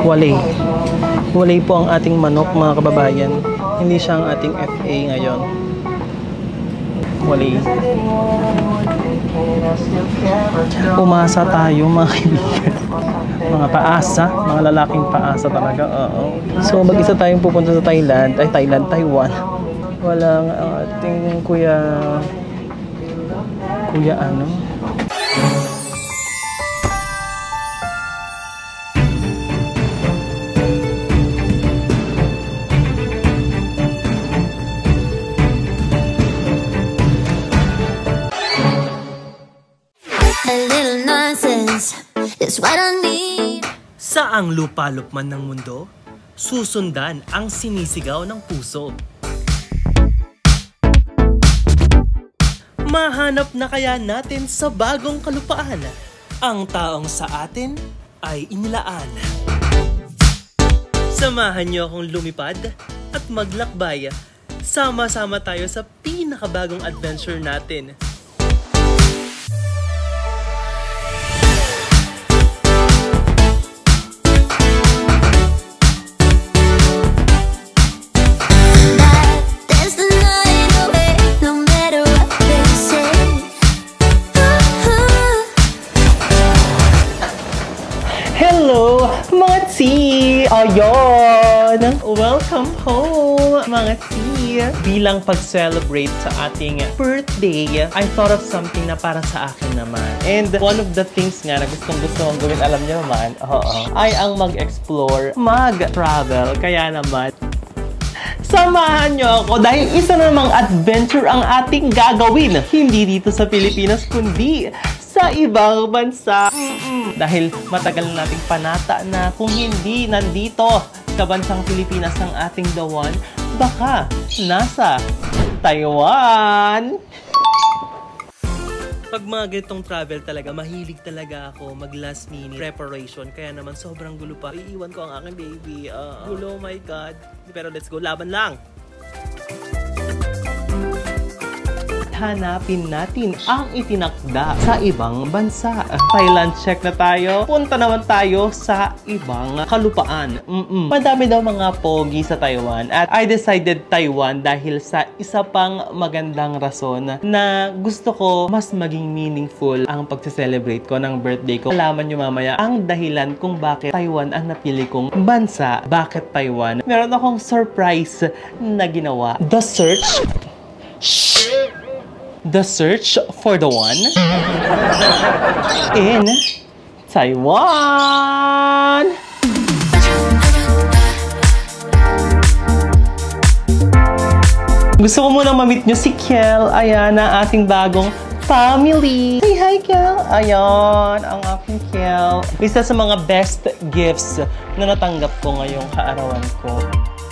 Wale. Wale po ang ating manok, mga kababayan. Hindi siya ang ating FA ngayon. Wale. Umasa tayo, mga kaibigan. Mga paasa, mga lalaking paasa talaga. Oo. So mag-isa tayong pupunta sa Thailand. Ay, Taiwan. Walang ating kuya ano? A little nonsense is what I need. Saang lupalop man ng mundo, susundan ang sinisigaw ng puso. Mahanap na kaya natin sa bagong kalupaan ang taong sa atin ay inilaan. Samahan niyo akong lumipad at maglakbay. Sama-sama tayo sa pinakabagong adventure natin. Hello, mga tea! Ayun! Welcome home, mga tea! Bilang pag-celebrate sa ating birthday, I thought of something na para sa akin naman. And one of the things nga na gustong-gusto kong gawin, alam niyo naman, ay ang mag-explore, mag-travel. Kaya naman, samahan niyo ako dahil isa na namang adventure ang ating gagawin. Hindi dito sa Pilipinas, kundi sa ibang bansa. Dahil matagal na nating panata na kung hindi nandito sa bansang Pilipinas ang ating the one, baka nasa Taiwan. Pag mga ganitong travel talaga, mahilig talaga ako mag last minute preparation. Kaya naman sobrang gulo pa. Iiwan ko ang aking baby. Gulo, oh my God. Pero let's go, laban lang! Hanapin natin ang itinakda sa ibang bansa. Thailand check na tayo. Punta naman tayo sa ibang kalupaan. Madami daw mga pogi sa Taiwan. At I decided Taiwan dahil sa isa pang magandang rason na gusto ko mas maging meaningful ang pagse-celebrate ko ng birthday ko. Alaman nyo mamaya ang dahilan kung bakit Taiwan ang napili kong bansa. Bakit Taiwan? Meron akong surprise na ginawa. The search for the one in Taiwan. Gusto ko munang ma-meet nyo si Kel. Ayan ang ating bagong family. Say hi, Kel. Ayan ang aking Kel. Isa sa mga best gifts na natanggap ko ngayong kaarawan ko.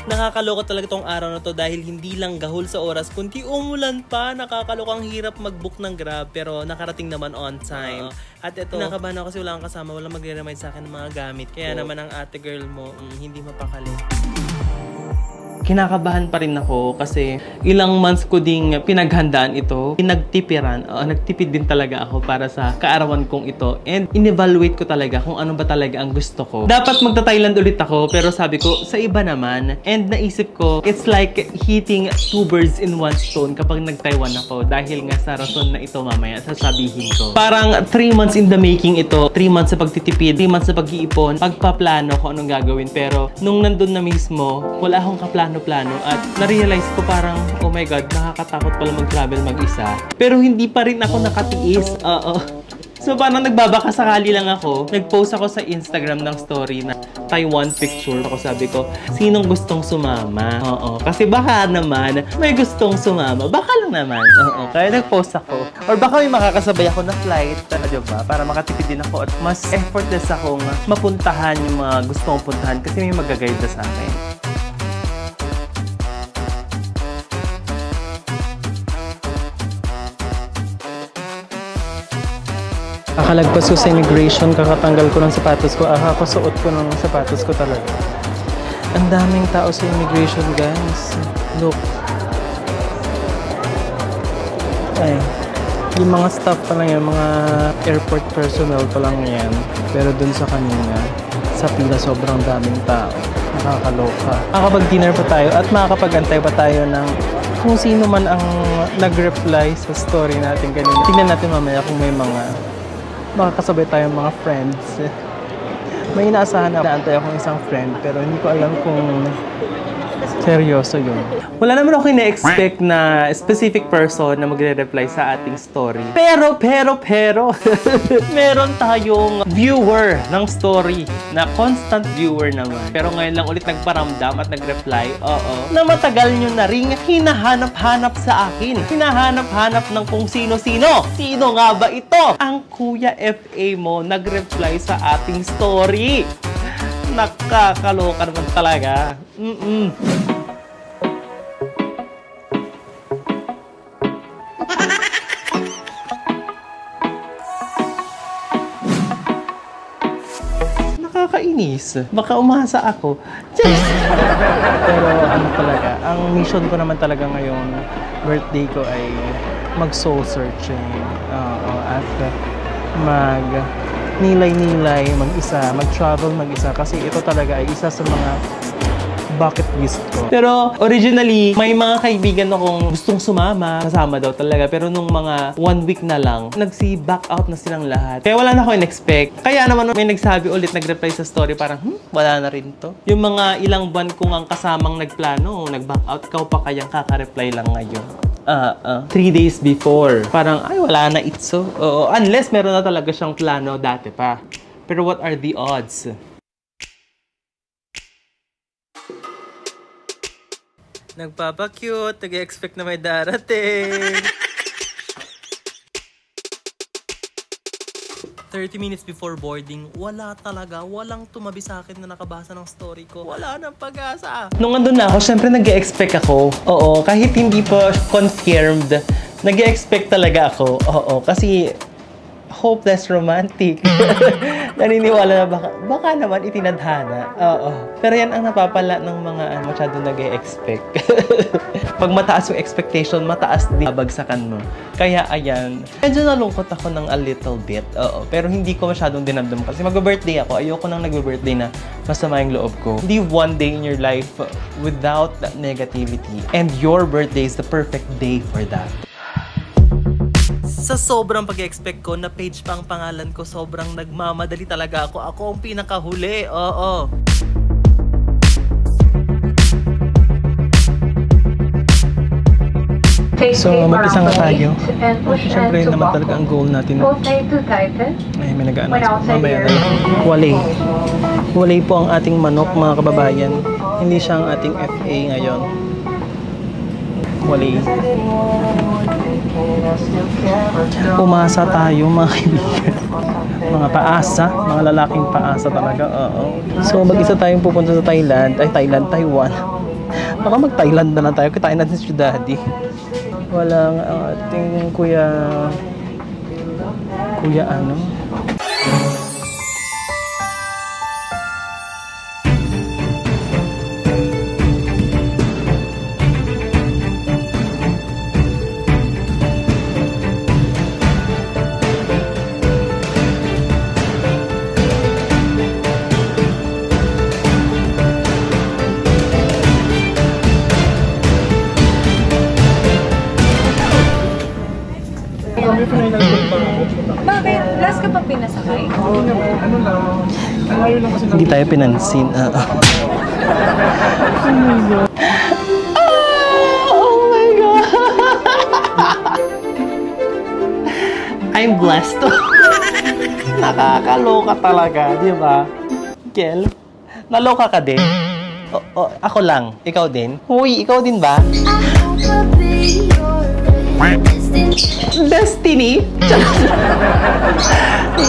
Nakakaloko talaga tong araw na to dahil hindi lang gahol sa oras, kundi umulan pa. Nakakalokang hirap mag-book ng Grab pero nakarating naman on time. At ito, nakabahan ako kasi wala kang kasama, walang magre-remind sa akin ng mga gamit. Kaya naman ang ate girl mo, hindi mapakali. Kinakabahan pa rin ako kasi ilang months ko ding pinaghandaan ito. Pinagtipiran. Nagtipid din talaga ako para sa kaarawan kong ito. And in-evaluate ko talaga kung ano ba talaga ang gusto ko. Dapat magta-Thailand ulit ako pero sabi ko, sa iba naman. And naisip ko, it's like hitting two birds in one stone kapag nag-Taiwan ako. Dahil nga sa rason na ito mamaya, sasabihin ko. Parang 3 months in the making ito. 3 months sa pagtitipid, 3 months sa pag-iipon, pagpaplano kung anong gagawin. Pero nung nandun na mismo, wala akong kaplano at na-realize ko parang, oh my God, nakakatakot pala mag-travel mag-isa. Pero hindi pa rin ako nakatiis. So parang nagbabaka sakali lang ako. Nag-post ako sa Instagram ng story na Taiwan picture. Ako sabi ko, sinong gustong sumama? Kasi baka naman may gustong sumama. Baka lang naman. Kaya nag-post ako. Or baka may makakasabay ako na flight. Diba? Para makatipid din ako at mas effortless akong mapuntahan yung mga gustong puntahan kasi may mag-guide na sa akin. Kakalagpas ko sa immigration, kakatanggal ko ng sapatos ko. Kakasuot ko ng sapatos ko talaga. Ang daming tao sa immigration, guys. Look. Ay. Yung mga staff pa lang yan, mga airport personnel pa lang yan. Pero dun sa kanina, sa pila, sobrang daming tao. Nakakaloka. Makakapag-dinner pa tayo at makakapag-antay pa tayo ng kung sino man ang nag-reply sa story natin kanina. Tingnan natin mamaya kung may mga makakasabay tayong mga friends. May inaasahan na naantay akong isang friend pero hindi ko alam kung seryoso yun. Wala naman ako ina-expect na specific person na magre-reply sa ating story. Pero, meron tayong viewer ng story na constant viewer naman. Pero ngayon lang ulit nagparamdam at nag-reply, na matagal nyo na ring hinahanap-hanap sa akin. Hinahanap-hanap ng kung sino-sino. Sino nga ba ito? Ang Kuya FA mo nag-reply sa ating story. Nakakaloka naman talaga. Nakakainis. Baka umasa ako. Pero ano talaga, ang mission ko naman talaga ngayon, birthday ko ay mag-soul searching. At nilay-nilay mag-isa, mag-travel mag-isa kasi ito talaga ay isa sa mga bucket list ko. Pero originally, may mga kaibigan akong gustong sumama, kasama daw talaga. Pero nung mga 1 week na lang, nagsi-back out na silang lahat. Kaya wala na ako in-expect. Kaya naman may nagsabi ulit, nag-reply sa story, parang, wala na rin to. Yung mga ilang buwan kong ang kasamang nagplano, nag-back out, ikaw pa kayang kaka-reply lang ngayon. 3 days before. Parang, ay, wala na itso. Unless meron na talaga siyang plano dati pa. Pero what are the odds? Nagpapa-cute, nag-expect na may darating. 30 minutes before boarding, wala talaga, walang tumabi sa akin na nakabasa ng story ko. Wala nang pag-asa. Nung andun na ako, syempre nag-expect ako. Kahit hindi po confirmed, nag-expect talaga ako. Kasi hopeless romantic. Naniniwala na baka naman itinadhana. Pero yan ang napapala ng mga masyado nag-e-expect. Pag mataas yung expectation, mataas din babagsakan mo. Kaya ayan, medyo nalungkot ako ng a little bit. Pero hindi ko masyadong dinamdam kasi mag-birthday ako. Ayoko nang nag-birthday na masama yung loob ko. Hindi one day in your life without that negativity. And your birthday is the perfect day for that. Sa sobrang pag-expect ko na page pa ang pangalan ko, sobrang nagmamadali talaga ako. Ako ang pinakahuli. So, mag-isa nga tayo. Siyempre naman talaga ang goal natin. Ay, may nag-announce. Mamaya na lang. Walay po ang ating manok, mga kababayan. Hindi siya ang ating FA ngayon. Walay. Umasa tayo, mga kaibigan. Mga paasa, mga lalaking paasa talaga. So, mag-isa tayong pupunta sa Thailand. Taiwan. Baka mag-Thailand na lang tayo. Kitain natin si Daddy. Walang ating kuya ano? Bakit? Last ka pa pinasakay? Hindi tayo pinansin. Oh my God! I'm blessed. Nakakaloka talaga, di ba? Kel, naloka ka din? Ako lang. Ikaw din? Uy, ikaw din ba? Destiny?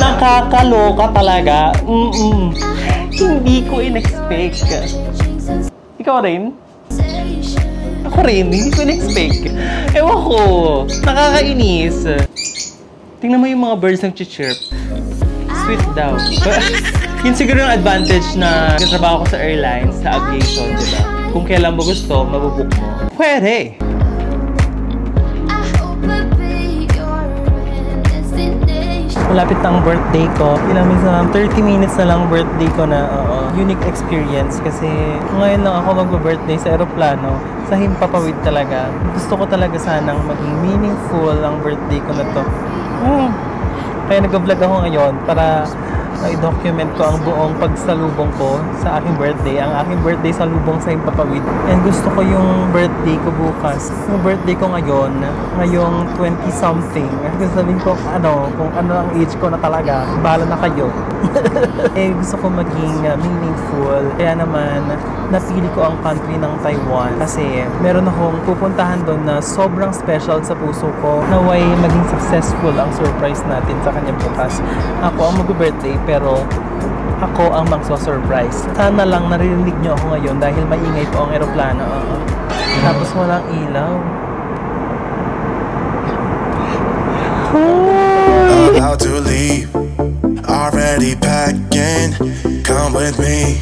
Nakakaloka talaga. Hindi ko in-expect. Ikaw rin? Ako rin, hindi ko in-expect. Ewan ko, nakakainis. Tingnan mo yung mga birds nag-chirp. Sweet daw. Yun siguro yung advantage na nagtatrabaho ko sa airlines, sa aviation, diba? Kung kailan mo gusto, mabubook mo. Pwede! Malapit na ang birthday ko. Ilang minutes na lang, 30 minutes na lang birthday ko na. unique experience kasi ngayon lang ako mag-birthday sa aeroplano, sa Himpapawid talaga. Gusto ko talaga sanang maging meaningful ang birthday ko na to. Kaya nag-vlog ako ngayon para i-document ko ang buong pagsalubong ko sa aking birthday. Ang aking birthday salubong sa Himpapawid. And gusto ko yung birthday ko bukas. Yung birthday ko ngayon, ngayong 20-something. Kasi sabihin ko, kung ano ang age ko na talaga, bahala na kayo. Eh, gusto ko maging meaningful. Kaya naman, napili ko ang country ng Taiwan. Kasi meron akong pupuntahan doon na sobrang special sa puso ko. Naway maging successful ang surprise natin sa kanya bukas. Ako ang mag-birthday, pero ako ang magso-surprise. Sana lang naririnig nyo ako ngayon dahil maingay po ang aeroplano. Tapos walang ilaw. About to leave, already packing. Come with me,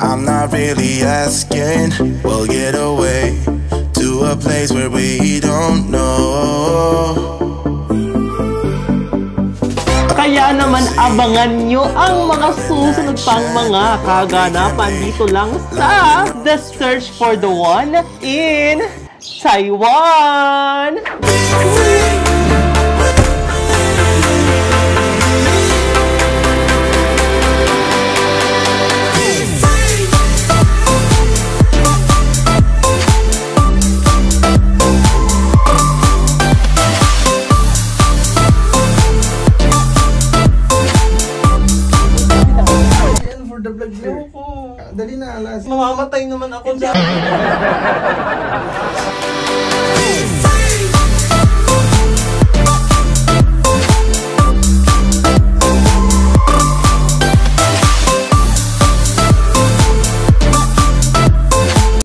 I'm not really asking. We'll get away to a place where we don't know. Kaya naman abangan nyo ang mga susunod pang mga kaganapan dito lang sa The Search for the One in Taiwan! Dali na, alas. Mamamatay naman ako dyan.